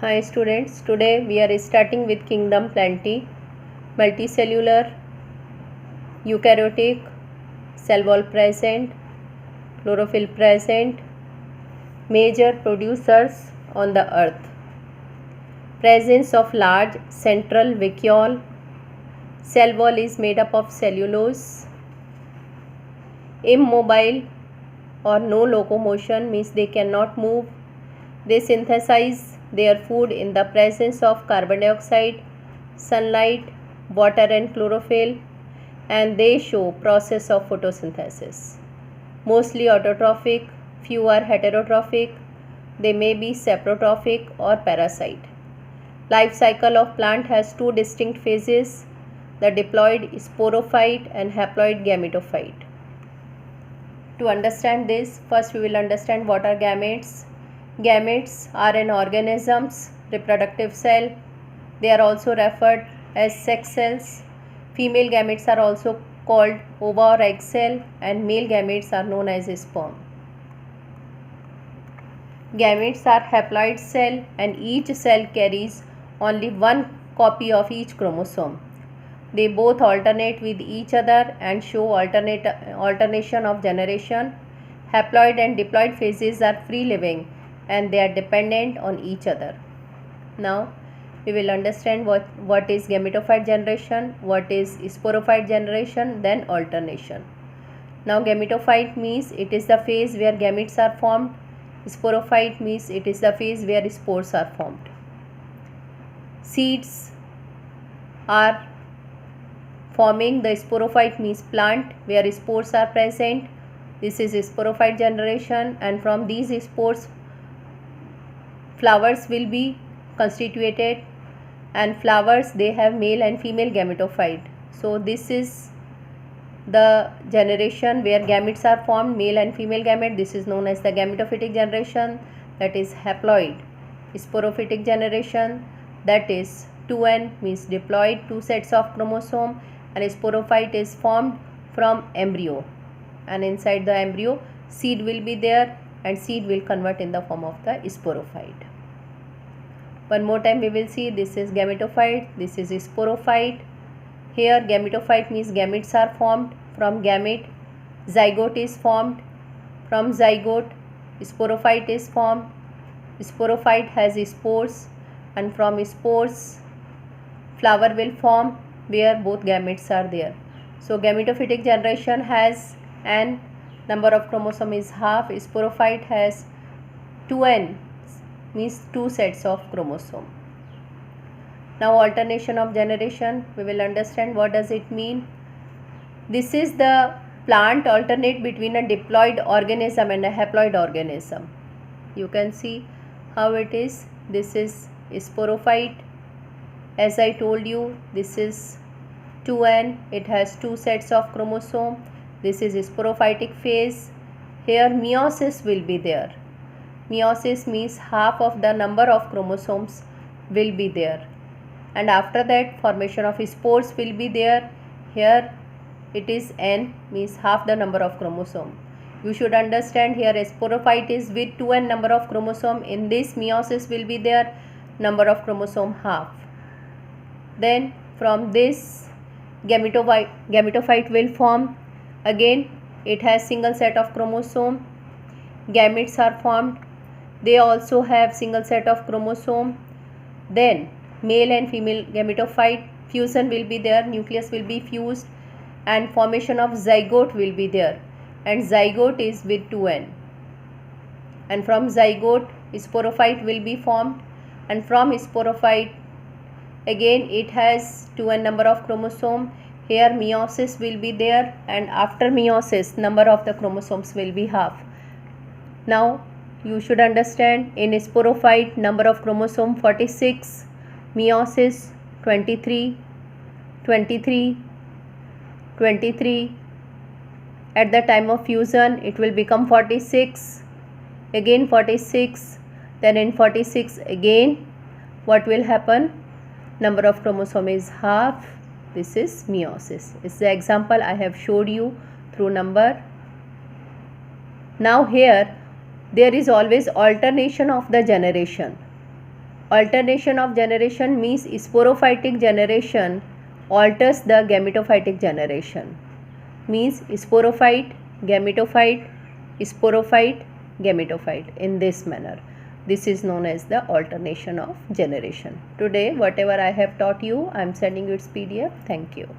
Hi students, today we are starting with kingdom plenty, multicellular, eukaryotic, cell wall present, chlorophyll present, major producers on the earth, presence of large central vacuole, cell wall is made up of cellulose, immobile or no locomotion means they cannot move, they synthesize their food in the presence of carbon dioxide, sunlight, water and chlorophyll, and they show process of photosynthesis. Mostly autotrophic, few are heterotrophic, they may be saprotrophic or parasite. Life cycle of plant has two distinct phases, the diploid sporophyte and haploid gametophyte. To understand this, first we will understand what are gametes. Gametes are an organism's reproductive cell. They are also referred as sex cells. Female gametes are also called ova or egg cell, and male gametes are known as sperm. Gametes are haploid cell, and each cell carries only one copy of each chromosome. They both alternate with each other and show alternation of generation. Haploid and diploid phases are free living and they are dependent on each other. Now we will understand what is gametophyte generation, what is sporophyte generation, then alternation. Now gametophyte means it is the phase where gametes are formed. Sporophyte means it is the phase where spores are formed. Seeds are forming. The sporophyte means plant where spores are present. This is sporophyte generation, and from these spores flowers will be constituted, and flowers they have male and female gametophyte. So this is the generation where gametes are formed, male and female gamete. This is known as the gametophytic generation, that is haploid. Sporophytic generation, that is 2n means diploid, two sets of chromosome, and sporophyte is formed from embryo, and inside the embryo seed will be there and seed will convert in the form of the sporophyte. One more time we will see, this is gametophyte, this is sporophyte. Here gametophyte means gametes are formed from gamete, zygote is formed, from zygote sporophyte is formed, sporophyte has spores, and from spores flower will form where both gametes are there. So gametophytic generation has n number of chromosome is half, sporophyte has 2n means two sets of chromosome. Now alternation of generation, we will understand what does it mean. This is the plant alternate between a diploid organism and a haploid organism. You can see how it is. This is sporophyte. As I told you, this is 2n, it has two sets of chromosome. This is sporophytic phase. Here meiosis will be there. Meiosis means half of the number of chromosomes will be there, and after that formation of spores will be there. Here it is n means half the number of chromosome. You should understand here sporophyte is with 2n number of chromosome. In this meiosis will be there, number of chromosome half. Then from this gametophyte will form. Again it has single set of chromosome. Gametes are formed, they also have single set of chromosome. Then male and female gametophyte fusion will be there, nucleus will be fused, and formation of zygote will be there, and zygote is with 2n, and from zygote sporophyte will be formed, and from sporophyte again it has 2n number of chromosome. Here meiosis will be there, and after meiosis number of the chromosomes will be half. Now you should understand, in sporophyte number of chromosome 46, meiosis 23, 23, 23. At the time of fusion it will become 46, again 46, then in 46 again what will happen, number of chromosome is half. This is meiosis. It's the example I have showed you through number. Now here there is always alternation of the generation. Alternation of generation means sporophytic generation alters the gametophytic generation. Means sporophyte, gametophyte, sporophyte, gametophyte, in this manner. This is known as the alternation of generation. Today whatever I have taught you, I am sending you its PDF. Thank you.